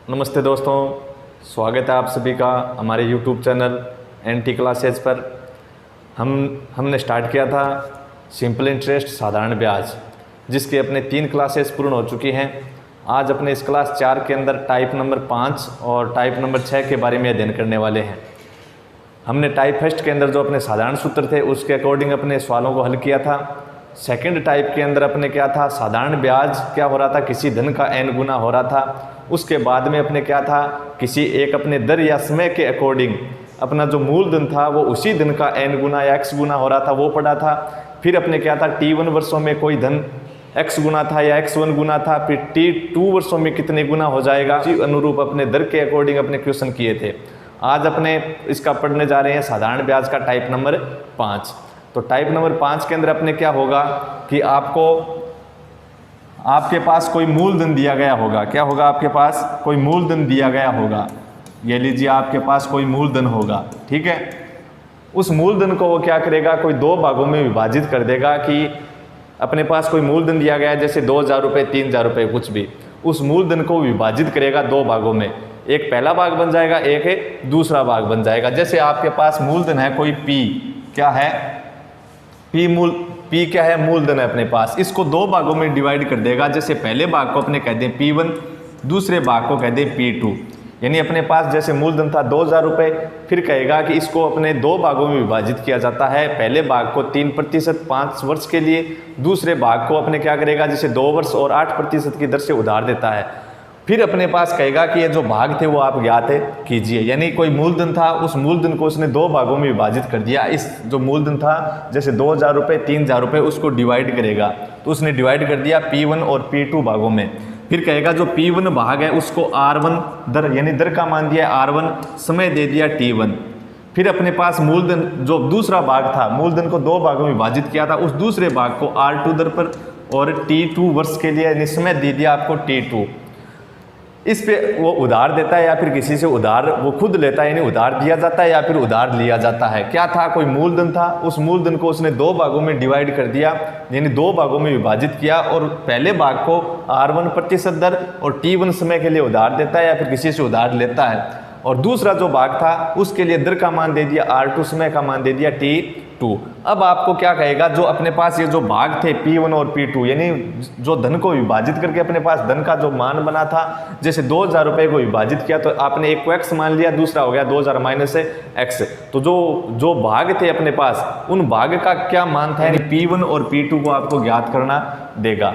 नमस्ते दोस्तों, स्वागत है आप सभी का हमारे YouTube चैनल NT क्लासेज पर। हमने स्टार्ट किया था सिंपल इंटरेस्ट साधारण ब्याज, जिसके अपने 3 क्लासेस पूर्ण हो चुकी हैं। आज अपने इस क्लास 4 के अंदर टाइप नंबर 5 और टाइप नंबर 6 के बारे में अध्ययन करने वाले हैं। हमने टाइप फर्स्ट के अंदर जो अपने साधारण सूत्र थे उसके अकॉर्डिंग अपने सवालों को हल किया था। सेकंड टाइप के अंदर अपने क्या था, साधारण ब्याज क्या हो रहा था, किसी धन का n गुना हो रहा था। उसके बाद में अपने क्या था, किसी एक अपने दर या समय के अकॉर्डिंग अपना जो मूलधन था वो उसी धन का n गुना या x गुना हो रहा था, वो पढ़ा था। फिर अपने क्या था, T1 वर्षों में कोई धन x गुना था या x1 गुना था, फिर T2 वर्षों में कितने गुना हो जाएगा, उसी अनुरूप अपने दर के अकॉर्डिंग अपने क्वेश्चन किए थे। आज अपने इसका पढ़ने जा रहे हैं साधारण ब्याज का टाइप नंबर 5। तो टाइप नंबर 5 के अंदर अपने क्या होगा कि आपके पास कोई मूलधन दिया गया होगा। क्या होगा, आपके पास कोई मूलधन दिया गया होगा। ये लीजिए, आपके पास कोई मूलधन होगा, ठीक है। उस मूलधन को वो क्या करेगा, कोई 2 भागों में विभाजित कर देगा कि अपने पास कोई मूलधन दिया गया है, जैसे 2000 रुपये, 3000 रुपये, कुछ भी। उस मूलधन को विभाजित करेगा 2 भागों में, एक पहला भाग बन जाएगा, एक दूसरा भाग बन जाएगा। जैसे आपके पास मूलधन है कोई P, क्या है P क्या है, मूलधन है अपने पास। इसको 2 भागों में डिवाइड कर देगा। जैसे पहले भाग को अपने कह दें P1, दूसरे भाग को कह दें P2। यानी अपने पास जैसे मूलधन था 2000 रुपये, फिर कहेगा कि इसको अपने 2 भागों में विभाजित किया जाता है। पहले भाग को 3% 5 वर्ष के लिए, दूसरे भाग को अपने क्या करेगा, जैसे 2 वर्ष और 8% की दर से उधार देता है। फिर अपने पास कहेगा कि ये जो भाग थे वो आप ज्ञात कीजिए। यानी कोई मूलधन था, उस मूलधन को उसने 2 भागों में विभाजित कर दिया। इस जो मूलधन था जैसे 2000 रुपये, 3000 रुपये, उसको डिवाइड करेगा। तो उसने डिवाइड कर दिया P1 और P2 भागों में। फिर कहेगा जो P1 भाग है उसको R1 दर, यानी दर का मान दिया R1, समय दे दिया T1। फिर अपने पास मूलधन जो दूसरा भाग था, मूलधन को 2 भागों में विभाजित किया था, उस दूसरे भाग को R2 दर पर और T2 वर्ष के लिए यानी समय दे दिया आपको T2। इस पे वो उधार देता है या फिर किसी से उधार वो खुद लेता है, यानी उधार दिया जाता है या फिर उधार लिया जाता है। क्या था, कोई मूलधन था, उस मूलधन को उसने 2 भागों में डिवाइड कर दिया, यानी 2 भागों में विभाजित किया। और पहले भाग को R1 प्रतिशत दर और T1 समय के लिए उधार देता है या फिर किसी से उधार लेता है। और दूसरा जो भाग था उसके लिए दर का मान दे दिया R2, समय का मान दे दिया T2। अब आपको क्या कहेगा, जो अपने पास ये जो भाग थे P1 और P2, यानी जो धन को विभाजित करके अपने पास धन का जो मान बना था, जैसे 2000 रुपये को विभाजित किया तो आपने एक को x मान लिया, दूसरा हो गया 2000 माइनस x। तो जो भाग थे अपने पास, उन भाग का क्या मान था, यानी P1 और P2 को आपको ज्ञात करना देगा।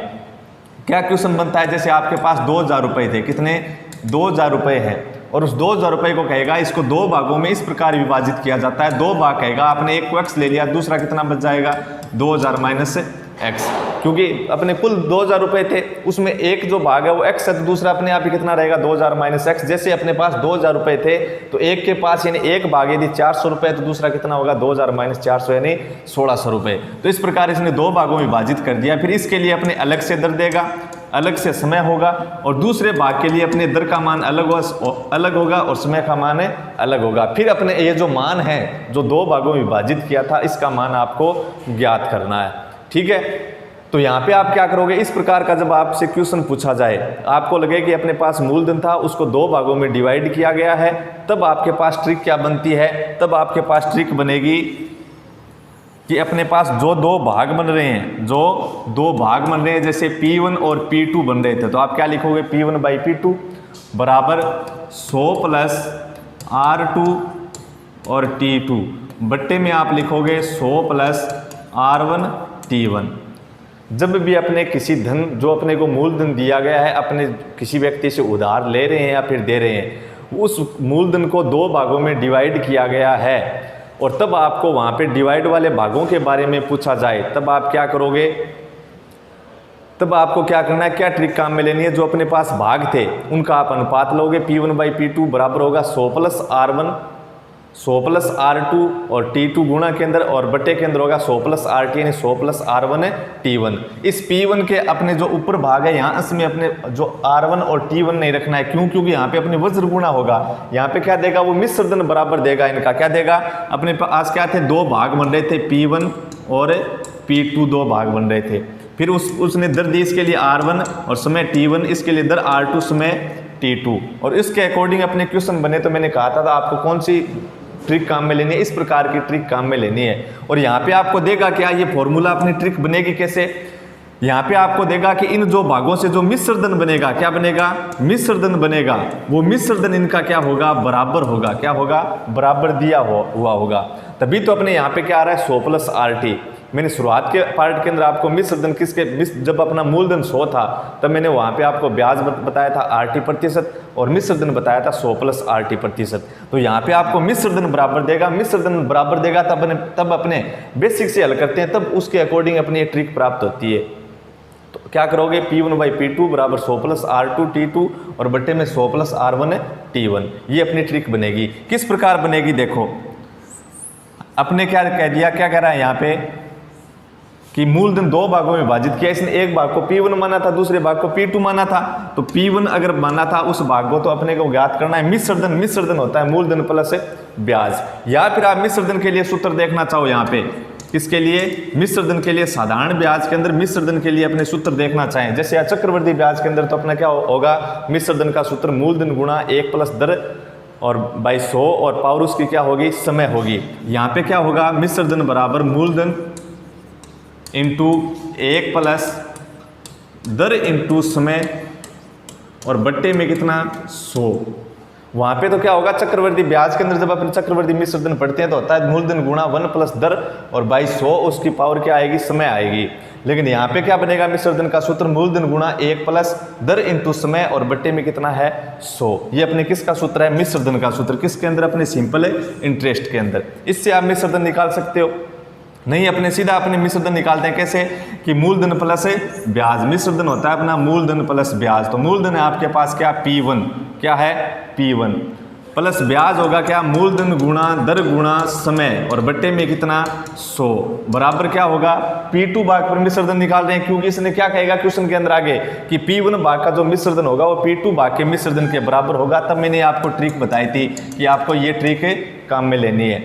क्या क्वेश्चन बनता है, जैसे आपके पास 2000 रुपये थे, कितने, 2000 रुपये है, और उस 2000 रुपये को कहेगा इसको 2 भागों में इस प्रकार विभाजित किया जाता है। 2 भाग कहेगा, आपने एक को x ले लिया, दूसरा कितना बच जाएगा 2000 माइनस x, क्योंकि अपने कुल 2000 रुपये थे, उसमें एक जो भाग है वो x है, तो दूसरा अपने आप ही कितना रहेगा 2000 माइनस x। जैसे अपने पास 2000 रुपये थे तो एक के पास यानी एक भाग यदि 400 रुपये, तो दूसरा कितना होगा 2000 माइनस 400 यानी 1600 रुपये। तो इस प्रकार इसने 2 भागों में विभाजित कर दिया। फिर इसके लिए अपने अलग से दर देगा, अलग से समय होगा, और दूसरे भाग के लिए अपने दर का मान अलग होगा और समय का मान अलग होगा। फिर अपने ये जो मान है जो 2 भागों में विभाजित किया था, इसका मान आपको ज्ञात करना है, ठीक है। तो यहाँ पे आप क्या करोगे, इस प्रकार का जब आपसे क्वेश्चन पूछा जाए, आपको लगे कि अपने पास मूलधन था, उसको 2 भागों में डिवाइड किया गया है, तब आपके पास ट्रिक क्या बनती है, तब आपके पास ट्रिक बनेगी कि अपने पास जो 2 भाग बन रहे हैं, जैसे P1 और P2 बन रहे थे, तो आप क्या लिखोगे, P1 बाई P2 बराबर 100 प्लस R2 और T2 बट्टे में आप लिखोगे 100 प्लस R1 T1। जब भी अपने किसी धन, जो अपने को मूलधन दिया गया है, अपने किसी व्यक्ति से उधार ले रहे हैं या फिर दे रहे हैं, उस मूलधन को 2 भागों में डिवाइड किया गया है, और तब आपको वहाँ पे डिवाइड वाले भागों के बारे में पूछा जाए, तब आप क्या करोगे, तब आपको क्या करना है, क्या ट्रिक काम में लेनी है, जो अपने पास भाग थे उनका आप अनुपात लोगे। P1 बाई P2 बराबर होगा 100 प्लस R1, 100 प्लस R2 और T2 गुणा के अंदर, और बटे के अंदर होगा 100 प्लस RT यानी 100 प्लस R1 T1। इस P1 के अपने जो ऊपर भाग है, यहाँ इसमें अपने जो R1 और T1 नहीं रखना है, क्यों, क्योंकि यहाँ पे अपने वज्र गुणा होगा। यहाँ पे क्या देगा, वो मिश्र धन बराबर देगा इनका। क्या देगा, अपने पास क्या थे, 2 भाग बन रहे थे P1 और P2, 2 भाग बन रहे थे। फिर उसने दर दी इसके लिए R1 और समय T1, इसके लिए दर R2 समय T2। और इसके अकॉर्डिंग अपने क्वेश्चन बने तो मैंने कहा था आपको कौन सी ट्रिक काम में लेनी है, इस प्रकार की ट्रिक काम में लेनी है। और यहाँ पे आपको देगा क्या, ये फॉर्मूला अपनी ट्रिक बनेगी कैसे, यहाँ पे आपको देगा कि इन जो भागों से जो मिश्रधन बनेगा, क्या बनेगा, मिश्रधन बनेगा, वो मिश्रधन इनका क्या होगा, बराबर होगा, क्या होगा, बराबर दिया हुआ होगा। तभी तो अपने यहाँ पे क्या आ रहा है 100 + RT। मैंने शुरुआत के पार्ट के अंदर आपको मिश्रधन जब अपना मूलधन 100 था तब मैंने वहाँ पे आपको ब्याज बताया था RT% और मिश्रधन बताया था 100 + RT%। तो यहाँ पे आपको मिश्रधन बराबर देगा, मिश्रधन बराबर देगा तब अपने बेसिक से हल करते हैं, तब उसके अकॉर्डिंग अपनी ये ट्रिक प्राप्त होती है। तो क्या करोगे, P1/P2 बराबर 100 + R2T2 और बट्टे में 100 + R1T1। ये अपनी ट्रिक बनेगी। किस प्रकार बनेगी देखो, अपने क्या कह दिया, क्या कह रहा है यहाँ पे कि मूलधन 2 भागों में विभाजित किया। इसने एक भाग को P1 माना था, दूसरे भाग को P2 माना था। तो P1 अगर माना था उस भाग को तो अपने को ज्ञात करना है मिश्रधन। मिश्रधन होता है मूलधन प्लस ब्याज। या फिर आप मिश्रधन के लिए सूत्र देखना चाहो यहाँ पे, किसके लिए, मिश्रधन के लिए, साधारण ब्याज के अंदर मिश्रधन के लिए अपने सूत्र देखना चाहें, जैसे या चक्रवर्ती ब्याज के अंदर तो अपना क्या होगा, मिश्रधन का सूत्र मूलधन गुणा 1 + दर और बाई 100 और पावर उसकी क्या होगी, समय होगी। यहाँ पे क्या होगा, मिश्रधन बराबर मूलधन इंटू 1 + दर इंटू समय और बट्टे में कितना 100। वहाँ पे तो क्या होगा, चक्रवर्ती ब्याज के अंदर जब अपन चक्रवर्ती मिश्रधन पढ़ते हैं तो होता है मूलधन गुणा 1 + दर और बाई 100 उसकी पावर क्या आएगी, समय आएगी। लेकिन यहाँ पे क्या बनेगा, मिश्रधन का सूत्र मूलधन गुणा 1 + दर इंटू समय और बट्टे में कितना है 100। ये अपने किसका सूत्र है, मिश्रधन का सूत्र। किसके अंदर, अपने सिंपल इंटरेस्ट के अंदर। इससे आप मिश्रधन निकाल सकते हो। नहीं, अपने सीधा अपने मिश्रधन निकालते हैं कैसे, कि मूलधन प्लस ब्याज। मिश्रधन होता है अपना मूलधन प्लस ब्याज। तो मूलधन है आपके पास क्या, P1, क्या है P1 प्लस ब्याज होगा क्या, मूलधन गुणा दर गुणा समय और बट्टे में कितना 100 बराबर क्या होगा, P2 भाग पर मिश्रधन निकाल रहे हैं क्योंकि इसने क्या कहेगा क्वेश्चन के अंदर आगे कि P1 भाग का जो मिश्रधन होगा वो P2 भाग के मिश्रधन के बराबर होगा। तब मैंने आपको ट्रिक बताई थी कि आपको ये ट्रिक काम में लेनी है।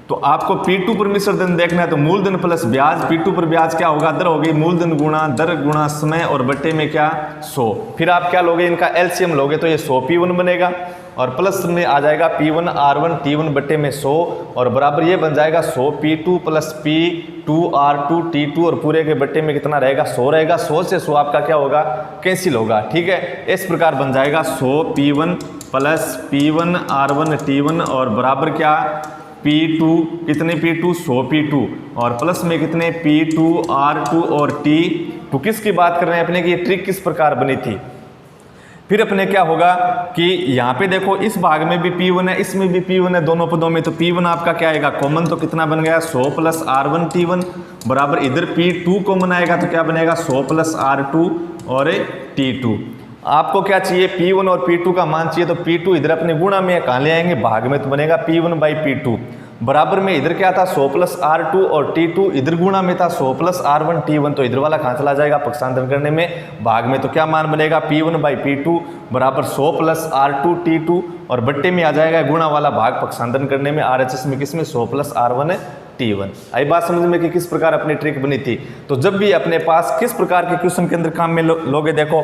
तो आपको P2 पर मिश्रधन देखना है तो मूलधन प्लस ब्याज, P2 पर ब्याज क्या होगा, दर होगी मूलधन गुणा दर गुणा समय और बट्टे में क्या 100। फिर आप क्या लोगे, इनका LCM लोगे तो ये 100 P1 बनेगा और प्लस में आ जाएगा P1 R1 T1 बट्टे में 100 और बराबर ये बन जाएगा 100 P2 plus P2 R2 T2 और पूरे के बट्टे में कितना रहेगा 100 रहेगा। 100 से 100 आपका क्या होगा, कैंसिल होगा। ठीक है, इस प्रकार बन जाएगा 100 P1 plus P1 R1 T1 और बराबर क्या P2, कितने P2 100 P2 और प्लस में कितने P2 R2 और T2। किसकी बात कर रहे हैं अपने की, ये ट्रिक किस प्रकार बनी थी। फिर अपने क्या होगा कि यहाँ पे देखो इस भाग में भी P1 है, इसमें भी P1 है, दोनों पदों में। तो P1 आपका क्या आएगा कॉमन, तो कितना बन गया 100 प्लस R1 T1 बराबर इधर P2 कॉमन आएगा तो क्या बनेगा 100 प्लस R2 और T2। आपको क्या चाहिए, P1 और P2 का मान चाहिए तो P2 इधर अपने गुणा में कहाँ ले आएंगे, भाग में, तो बनेगा P1/P2 बराबर में इधर क्या था 100 प्लस R2 और T2 इधर गुणा में था 100 प्लस R1 T1 तो इधर वाला कहाँ चला जाएगा पक्षांतर करने में, भाग में। तो क्या मान बनेगा P1/P2 बराबर 100 प्लस R2 T2 और बट्टे में आ जाएगा गुणा वाला भाग पक्षांतर करने में RHS में किसमें 100 प्लस R1 T1। आई बात समझ में कि किस प्रकार अपनी ट्रिक बनी थी। तो जब भी अपने पास किस प्रकार के क्वेश्चन के अंदर काम में लोगे, देखो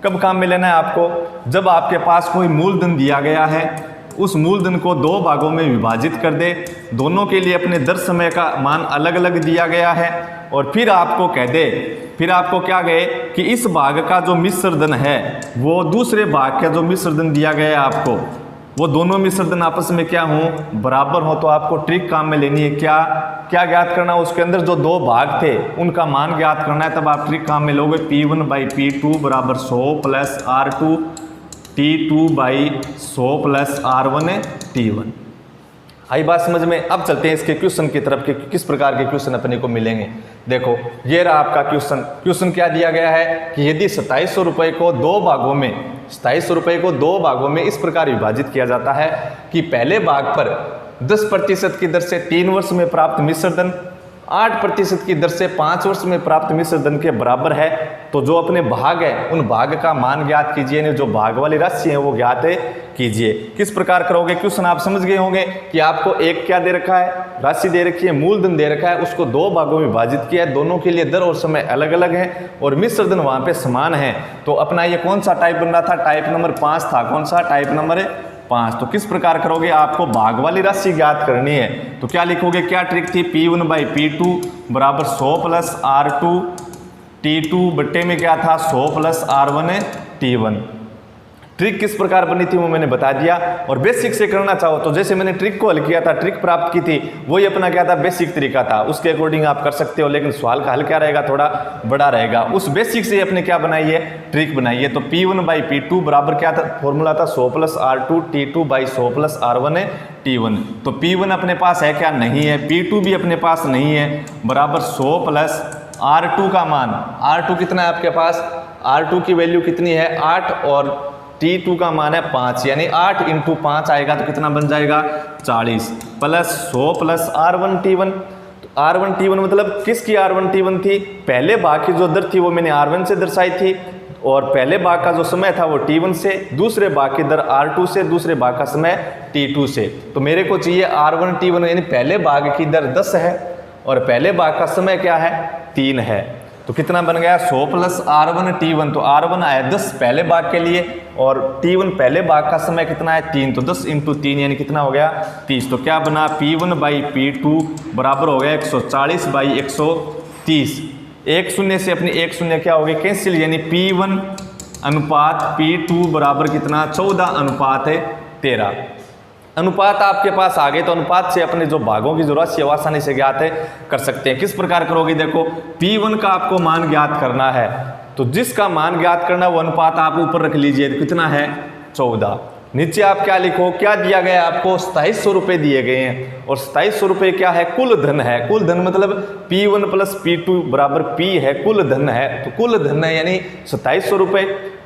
कब काम में लेना है आपको, जब आपके पास कोई मूलधन दिया गया है, उस मूलधन को 2 भागों में विभाजित कर दे, दोनों के लिए अपने दर समय का मान अलग अलग दिया गया है और फिर आपको कह दे, फिर आपको क्या कहे कि इस भाग का जो मिश्रधन है वो दूसरे भाग का जो मिश्रधन दिया गया है आपको, वो दोनों मिश्रधन आपस में क्या हो, बराबर हो। तो आपको ट्रिक काम में लेनी है, क्या क्या ज्ञात करना, उसके अंदर जो 2 भाग थे उनका मान ज्ञात करना है। तब आप ट्रिक काम में लोगे P1/P2 बराबर 100 plus R2 T2/100 plus R1 T1। आई बात समझ में। अब चलते हैं इसके क्वेश्चन की तरफ कि किस प्रकार के क्वेश्चन अपने को मिलेंगे। देखो ये रहा आपका क्वेश्चन क्या दिया गया है कि यदि 2700 रुपये को 2 भागों में 2700 रुपये को 2 भागों में इस प्रकार विभाजित किया जाता है कि पहले भाग पर 10% की दर से 3 वर्ष में प्राप्त मिश्रधन 8% की दर से 5 वर्ष में प्राप्त मिश्र धन के बराबर है। तो जो अपने भाग है उन भाग का मान ज्ञात कीजिए, यानी जो भाग वाली राशि है वो ज्ञात कीजिए। किस प्रकार करोगे, क्वेश्चन आप समझ गए होंगे कि आपको एक क्या दे रखा है, राशि दे रखी है, मूलधन दे रखा है, उसको 2 भागों में विभाजित किया है, दोनों के लिए दर और समय अलग अलग है और मिश्र धन वहां पे समान है। तो अपना ये कौन सा टाइप बन रहा था, टाइप नंबर 5 था। कौन सा, टाइप नंबर 5। तो किस प्रकार करोगे, आपको भाग वाली राशि ज्ञात करनी है। तो क्या लिखोगे, क्या ट्रिक थी, P1/P2 बराबर 100 + R2 T2 बट्टे में क्या था 100 + R1 T1। ट्रिक किस प्रकार बनी थी वो मैंने बता दिया। और बेसिक से करना चाहो तो जैसे मैंने ट्रिक को हल किया था, ट्रिक प्राप्त की थी, वही अपना क्या था, बेसिक तरीका था, उसके अकॉर्डिंग आप कर सकते हो। लेकिन सवाल का हल क्या रहेगा, थोड़ा बड़ा रहेगा। उस बेसिक से अपने क्या बनाई है, ट्रिक बनाई है। तो P1/P2 बराबर क्या था, फॉर्मूला था 100 + R2 T2/100 + R1 T1। तो P1 अपने पास है क्या, नहीं है। P2 भी अपने पास नहीं है, बराबर 100 + R2 का मान, R2 कितना है आपके पास, R2 की वैल्यू कितनी है 8 और T2 का मान है 5, यानी 8 × 5 आएगा तो कितना बन जाएगा 40 + 100 + R1 T1। तो R1 T1 मतलब किसकी R1 T1 थी, पहले भाग की जो दर थी वो मैंने R1 से दर्शाई थी और पहले भाग का जो समय था वो T1 से, दूसरे भाग की दर R2 से, दूसरे भाग का समय T2 से। तो मेरे को चाहिए R1 T1, यानी पहले भाग की दर 10 है और पहले भाग का समय क्या है 3 है। तो कितना बन गया 100 + R1 T1। तो R1 आया 10 पहले भाग के लिए और T1 पहले भाग का समय कितना है 3, तो 10 × 3 यानी कितना हो गया 30। तो क्या बना, P1/P2 बराबर हो गया 140/130। एक शून्य से अपनी एक शून्य क्या हो गई, कैंसिल, यानी P1 / P2 बराबर कितना 14:13। अनुपात आपके पास आ गए तो अनुपात से अपने जो भागों की जो राशि है आसानी से ज्ञात कर सकते हैं। किस प्रकार करोगे, देखो P1 का आपको मान ज्ञात करना है, तो जिसका मान ज्ञात करना वो अनुपात आप ऊपर रख लीजिए, कितना है 14। नीचे आप क्या लिखो, क्या दिया गया है आपको 2700 रुपये दिए गए हैं और 2700 रुपये क्या है, कुल धन है। कुल धन मतलब P1 + P2 बराबर P है, कुल धन है। तो कुल धन है यानी 2700 रुपये।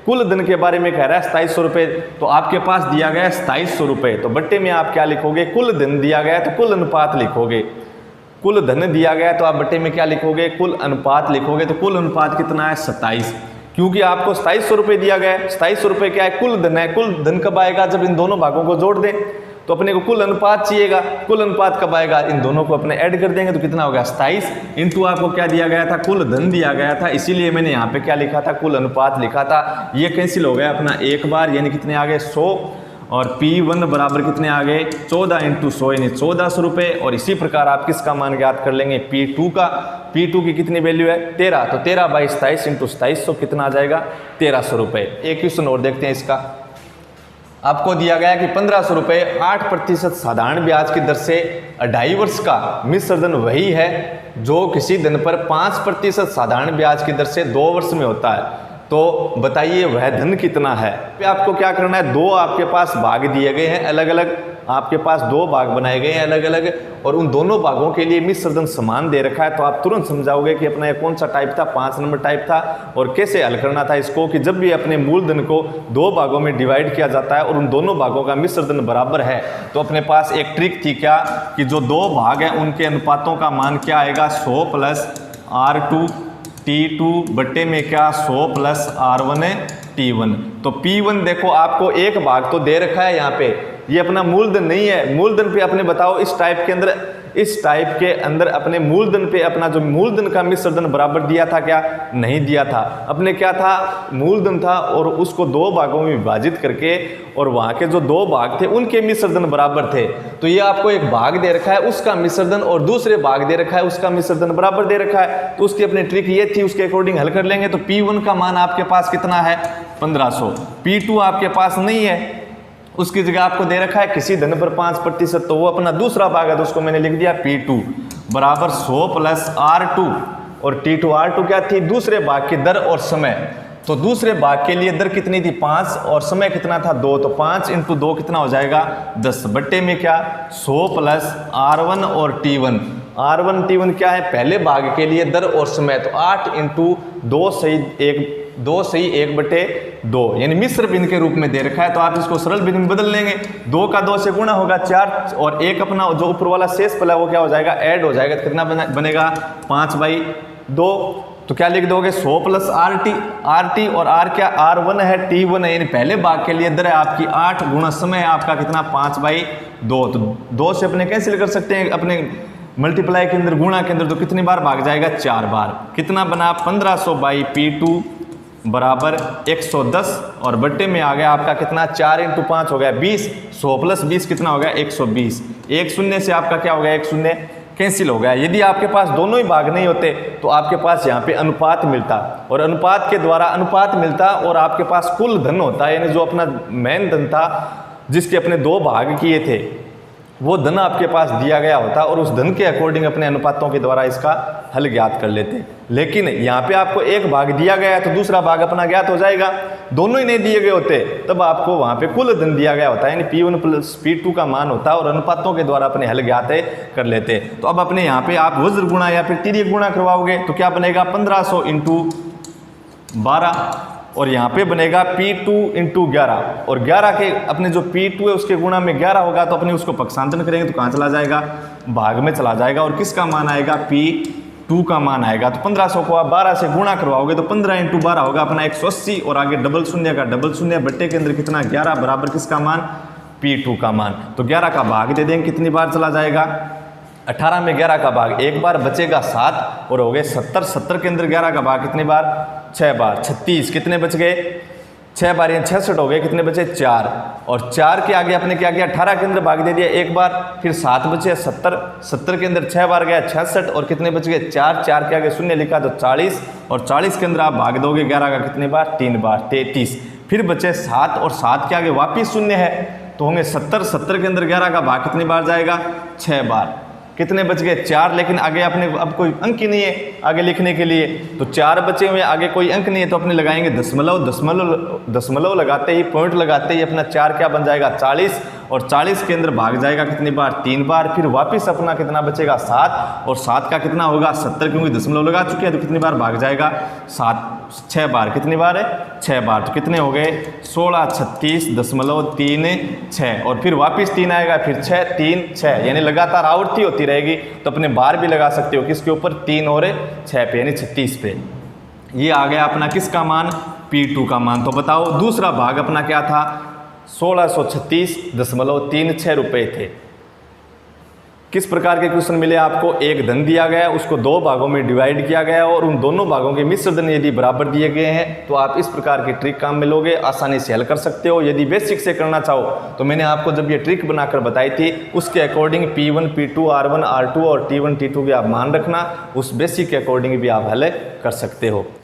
कुल धन के बारे में कह रहा है 2700 रुपये, तो आपके पास दिया गया है 2700 रुपये। तो बट्टे में आप क्या लिखोगे, कुल धन दिया गया है तो कुल अनुपात लिखोगे। कुल धन दिया गया है तो आप बट्टे में क्या लिखोगे, कुल अनुपात लिखोगे। तो कुल अनुपात कितना है 27, क्योंकि आपको 2700 रुपये दिया गया है। 2700 रुपये क्या है, कुल धन है। कुल धन कब आएगा, जब इन दोनों भागों को जोड़ दें। तो अपने को कुल अनुपात चाहिएगा, कुल अनुपात कब आएगा, इन दोनों को अपने ऐड कर देंगे तो कितना होगा 27 इंटू आपको क्या दिया गया था, कुल धन दिया गया था, इसीलिए मैंने यहाँ पे क्या लिखा था, कुल अनुपात लिखा था। ये कैंसिल हो गया अपना एक बार, यानी कितने आ गए 100 और P1 बराबर कितने आ गए 14 × 100 यानी 1400 रुपये। और इसी प्रकार आप किसका मान ज्ञात कर लेंगे, P2 का। P2 की कितनी वैल्यू है 13, तो 13/27 × 2700 कितना आ जाएगा 1300 रुपये। एक क्वेश्चन और देखते हैं इसका। आपको दिया गया कि 1500 रुपये 8% साधारण ब्याज की दर से 2.5 वर्ष का मिश्र धन वही है जो किसी धन पर 5% साधारण ब्याज की दर से 2 वर्ष में होता है। तो बताइए वह धन कितना है। आपको क्या करना है, दो आपके पास भाग दिए गए हैं अलग अलग, आपके पास 2 भाग बनाए गए हैं अलग अलग और उन दोनों भागों के लिए मिश्र धन समान दे रखा है। तो आप तुरंत समझाओगे कि अपना ये कौन सा टाइप था, 5 नंबर टाइप था। और कैसे हल करना था इसको, कि जब भी अपने मूलधन को 2 भागों में डिवाइड किया जाता है और उन दोनों भागों का मिश्र धन बराबर है, तो अपने पास एक ट्रिक थी क्या, कि जो 2 भाग हैं उनके अनुपातों का मान क्या आएगा 100 + R2 T2 बट्टे में क्या 100 + R1 T1। तो P1 देखो आपको एक भाग तो दे रखा है यहाँ पे, ये अपना मूलधन नहीं है। मूलधन पे अपने बताओ इस टाइप के अंदर अपने मूलधन पे अपना जो मूलधन का मिश्र धन बराबर दिया था क्या, नहीं दिया था। अपने क्या था, मूलधन था और उसको 2 भागों में विभाजित करके और वहाँ के जो 2 भाग थे उनके मिश्र धन बराबर थे। तो ये आपको एक भाग दे रखा है उसका मिश्र धन और दूसरे भाग दे रखा है उसका मिश्र धन बराबर दे रखा है। तो उसकी अपनी ट्रिक ये थी, उसके अकॉर्डिंग हल कर लेंगे। तो P1 का मान आपके पास कितना है 1500, P2 आपके पास नहीं है, उसकी जगह आपको दे रखा है किसी धन पर 5%, तो वो अपना दूसरा भाग है, तो उसको मैंने लिख दिया P2 बराबर 100 + R2 और T2 R2 क्या थी, दूसरे भाग की दर और समय। तो दूसरे भाग के लिए दर कितनी थी 5 और समय कितना था 2, तो 5 × 2 कितना हो जाएगा 10 बट्टे में क्या 100 + R1 और T1। R1 T1 क्या है, पहले भाग के लिए दर और समय, तो 8 × 2 सही 1 2 सही 1/2 यानी मिश्र भिन्न के रूप में दे रखा है, तो आप इसको सरल भिन्न में बदल लेंगे। 2 का 2 से गुणा होगा 4 और 1 अपना जो ऊपर वाला शेष पला वो क्या हो जाएगा, ऐड हो जाएगा, तो कितना बनेगा 5/2। तो क्या लिख दोगे 100 + RT और R क्या R1 है T1 है, यानी पहले भाग के लिए दर है आपकी 8 गुणा समय है आपका कितना 5/2। तो 2 से अपने कैंसिल कर सकते हैं, अपने मल्टीप्लाई के अंदर गुणा के अंदर, तो कितनी बार भाग जाएगा 4 बार। कितना बना 1500/P2 बराबर 110 और बट्टे में आ गया आपका कितना 4 × 5 हो गया 20। 100 + 20 कितना हो गया 120। एक शून्य से आपका क्या हो गया, एक शून्य कैंसिल हो गया। यदि आपके पास दोनों ही भाग नहीं होते तो आपके पास यहाँ पे अनुपात मिलता, और अनुपात के द्वारा अनुपात मिलता और आपके पास कुल धन होता, यानी जो अपना मेन धन था जिसके अपने 2 भाग किए थे वो धन आपके पास दिया गया होता, और उस धन के अकॉर्डिंग अपने अनुपातों के द्वारा इसका हल ज्ञात कर लेते। लेकिन यहाँ पे आपको एक भाग दिया गया है तो दूसरा भाग अपना ज्ञात हो जाएगा। दोनों ही नहीं दिए गए होते तब आपको वहाँ पे कुल धन दिया गया होता है, यानी P1 + P2 का मान होता है, और अनुपातों के द्वारा अपने हल ज्ञात कर लेते। तो अब अपने यहाँ पे आप वज्र गुणा या फिर तिर्यक गुणा करवाओगे तो क्या बनेगा 1500 × 12 और यहाँ पे बनेगा P2 × 11, और 11 के अपने जो P2 है उसके गुणा में 11 होगा, तो अपने उसको पक्षांतरण करेंगे तो कहाँ चला जाएगा, भाग में चला जाएगा, और किसका मान आएगा P2 का मान आएगा। तो 1500 को आप 12 से गुणा करवाओगे तो 15 × 12 होगा अपना 180, और आगे डबल शून्य का डबल शून्य, बट्टे के अंदर कितना 11 बराबर किसका मान P2 का मान। तो 11 का भाग दे देंगे, कितनी बार चला जाएगा 18 में 11 का भाग एक बार, बचेगा 7 और हो गए 70। 70 के अंदर 11 का भाग कितनी बार 6 बार, 36 कितने बच गए 6 बार, यानी 66 हो गए, कितने बचे 4, और 4 के आगे अपने क्या किया 18 के अंदर भाग दे दिया एक बार, फिर 7 बचे 70। 70 के अंदर 6 बार गया 66 और कितने बच गए 4, 4 के आगे शून्य लिखा तो 40, और 40 के अंदर आप भाग दोगे 11 का कितने बार 3 बार 33, फिर बचे 7 और 7 के आगे वापिस शून्य है तो होंगे 70। 70 के अंदर 11 का भाग कितनी बार जाएगा 6 बार, कितने बच गए 4, लेकिन आगे अपने अब कोई अंक ही नहीं है आगे लिखने के लिए, तो 4 बचे हुए आगे कोई अंक नहीं है, तो अपने लगाएंगे दशमलव। दशमलव लगाते ही पॉइंट लगाते ही अपना 4 क्या बन जाएगा 40, और 40 के अंदर भाग जाएगा कितनी बार 3 बार, फिर वापस अपना कितना बचेगा 7, और 7 का कितना होगा 70 क्योंकि दशमलव लगा चुके हैं तो कितनी बार भाग जाएगा 6 बार, कितनी बार है 6 बार, तो कितने हो गए 16 36.36 और फिर वापस 3 आएगा, फिर 6 3 6, यानी लगातार आवृत्ति होती रहेगी। तो अपने बार भी लगा सकते हो किसके ऊपर 3 और 6 पे, यानी 36 पे। ये आ गया अपना किसका मान P2 का मान। तो बताओ दूसरा भाग अपना क्या था 1636.36 रुपये थे। किस प्रकार के क्वेश्चन मिले आपको, एक धन दिया गया उसको 2 भागों में डिवाइड किया गया और उन दोनों भागों के मिश्र धन यदि बराबर दिए गए हैं तो आप इस प्रकार की ट्रिक काम में लोगे, आसानी से हल कर सकते हो। यदि बेसिक से करना चाहो तो मैंने आपको जब ये ट्रिक बनाकर बताई थी उसके according P1 P2 R1 R2 और T1 T2 के आप मान रखना, उस बेसिक के अकॉर्डिंग भी आप हल कर सकते हो।